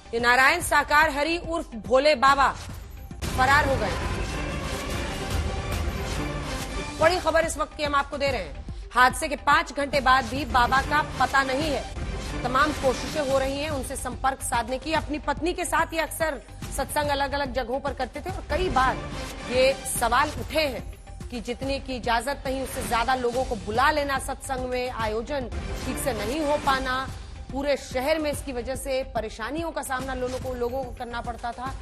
ये नारायण साकार हरि उर्फ भोले बाबा फरार हो गए। बड़ी खबर इस वक्त की हम आपको दे रहे हैं। हादसे के 5 घंटे बाद भी बाबा का पता नहीं है। तमाम कोशिशें हो रही हैं उनसे संपर्क साधने की। अपनी पत्नी के साथ ये अक्सर सत्संग अलग अलग जगहों पर करते थे और कई बार ये सवाल उठे हैं कि जितने की इजाजत नहीं उससे ज्यादा लोगों को बुला लेना सत्संग में, आयोजन ठीक से नहीं हो पाना, पूरे शहर में इसकी वजह से परेशानियों का सामना लोगों को करना पड़ता था।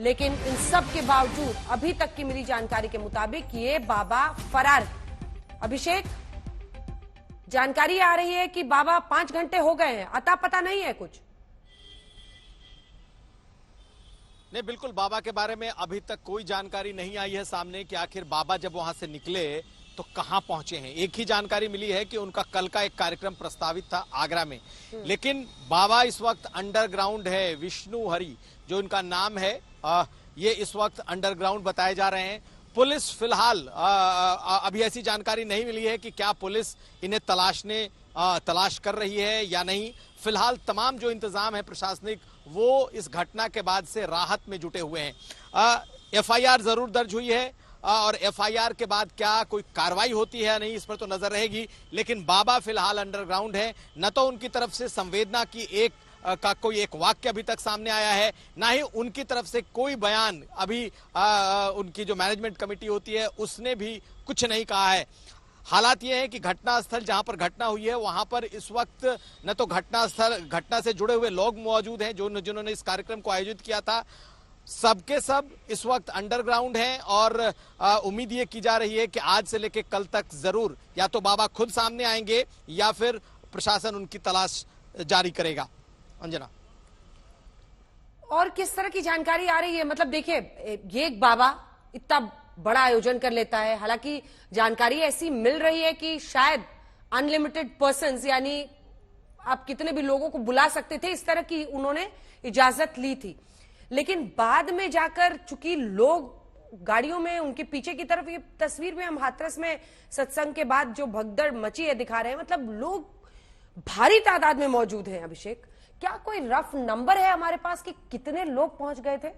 लेकिन इन सब के बावजूद अभी तक की मिली जानकारी के मुताबिक ये बाबा फरार है। अभिषेक, जानकारी आ रही है कि बाबा 5 घंटे हो गए हैं, अता पता नहीं है कुछ। नहीं, बिल्कुल बाबा के बारे में अभी तक कोई जानकारी नहीं आई है सामने कि आखिर बाबा जब वहां से निकले तो कहां पहुंचे हैं। एक ही जानकारी मिली है कि उनका कल का एक कार्यक्रम प्रस्तावित था आगरा में, लेकिन बाबा इस वक्त अंडरग्राउंड है। विष्णु हरि जो इनका नाम है, ये इस वक्त अंडरग्राउंड बताए जा रहे हैं। पुलिस फिलहाल अभी ऐसी जानकारी नहीं मिली है कि क्या पुलिस इन्हें तलाश कर रही है या नहीं। फिलहाल तमाम जो इंतजाम है प्रशासनिक वो इस घटना के बाद से राहत में जुटे हुए हैं। एफआईआर जरूर दर्ज हुई है और एफआईआर के बाद क्या कोई कार्रवाई होती है या नहीं इस पर तो नजर रहेगी, लेकिन बाबा फिलहाल अंडरग्राउंड है। न तो उनकी तरफ से संवेदना की कोई एक वाक्य अभी तक सामने आया है, ना ही उनकी तरफ से कोई बयान अभी उनकी जो मैनेजमेंट कमेटी होती है उसने भी कुछ नहीं कहा है। हालात ये है कि घटनास्थल जहां पर घटना हुई है वहां पर इस वक्त न तो घटना से जुड़े हुए लोग मौजूद हैं जिन्होंने इस कार्यक्रम को आयोजित किया था, सबके सब इस वक्त अंडरग्राउंड हैं और उम्मीद ये की जा रही है कि आज से लेकर कल तक जरूर या तो बाबा खुद सामने आएंगे या फिर प्रशासन उनकी तलाश जारी करेगा। अंजना, और किस तरह की जानकारी आ रही है? मतलब देखिए, ये एक बाबा इतना बड़ा आयोजन कर लेता है, हालांकि जानकारी ऐसी मिल रही है कि शायद अनलिमिटेड पर्सन्स यानी आप कितने भी लोगों को बुला सकते थे, इस तरह की उन्होंने इजाजत ली थी। लेकिन बाद में जाकर चूंकि लोग गाड़ियों में उनके पीछे की तरफ, ये तस्वीर में हम हाथरस में सत्संग के बाद जो भगदड़ मची है दिखा रहे हैं, मतलब लोग भारी तादाद में मौजूद हैं। अभिषेक, क्या कोई रफ नंबर है हमारे पास कि कितने लोग पहुंच गए थे?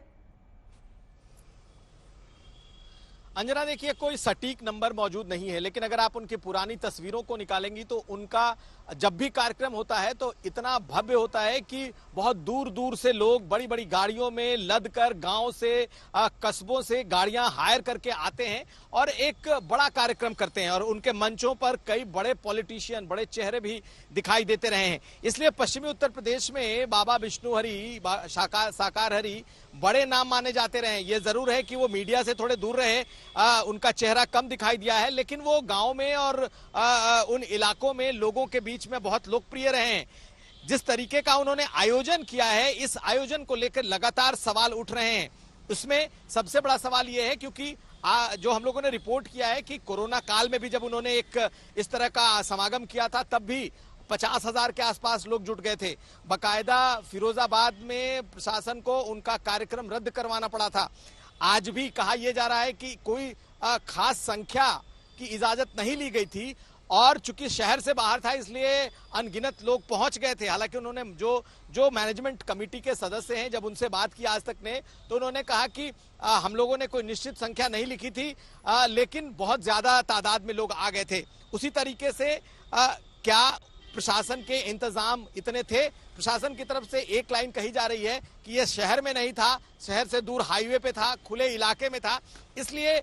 अंजना, देखिए कोई सटीक नंबर मौजूद नहीं है, लेकिन अगर आप उनकी पुरानी तस्वीरों को निकालेंगी तो उनका जब भी कार्यक्रम होता है तो इतना भव्य होता है कि बहुत दूर दूर से लोग बड़ी बड़ी गाड़ियों में लदकर गांव से कस्बों से गाड़ियां हायर करके आते हैं और एक बड़ा कार्यक्रम करते हैं और उनके मंचों पर कई बड़े पॉलिटिशियन, बड़े चेहरे भी दिखाई देते रहे हैं। इसलिए पश्चिमी उत्तर प्रदेश में बाबा विष्णु हरि, साकार हरि बड़े नाम माने जाते रहे। ये जरूर है कि वो मीडिया से थोड़े दूर रहे, उनका चेहरा कम दिखाई दिया है, लेकिन वो गांव में और उन इलाकों में लोगों के बीच में बहुत लोकप्रिय रहे हैं। जिस तरीके का उन्होंने आयोजन किया है, इस आयोजन को लेकर लगातार सवाल उठ रहे हैं। उसमें सबसे बड़ा सवाल यह है क्योंकि जो हम लोगों ने रिपोर्ट किया है कि कोरोना काल में भी जब उन्होंने एक इस तरह का समागम किया था तब भी 50,000 के आसपास लोग जुट गए थे। बकायदा फिरोजाबाद में प्रशासन को उनका कार्यक्रम रद्द करवाना पड़ा था। आज भी कहा यह जा रहा है कि कोई खास संख्या की इजाजत नहीं ली गई थी और चूंकि शहर से बाहर था इसलिए अनगिनत लोग पहुंच गए थे। हालांकि उन्होंने जो मैनेजमेंट कमेटी के सदस्य हैं, जब उनसे बात की आज तक ने, तो उन्होंने कहा कि हम लोगों ने कोई निश्चित संख्या नहीं लिखी थी, लेकिन बहुत ज्यादा तादाद में लोग आ गए थे। उसी तरीके से क्या प्रशासन के इंतजाम इतने थे? प्रशासन की तरफ से एक लाइन कही जा रही है कि यह शहर में नहीं था, शहर से दूर हाईवे पे था, खुले इलाके में था, इसलिए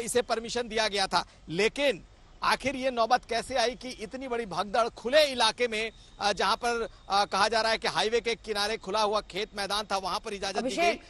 इसे परमिशन दिया गया था। लेकिन आखिर ये नौबत कैसे आई कि इतनी बड़ी भगदड़ खुले इलाके में, जहां पर कहा जा रहा है कि हाईवे के किनारे खुला हुआ खेत मैदान था, वहां पर इजाजत दी गई?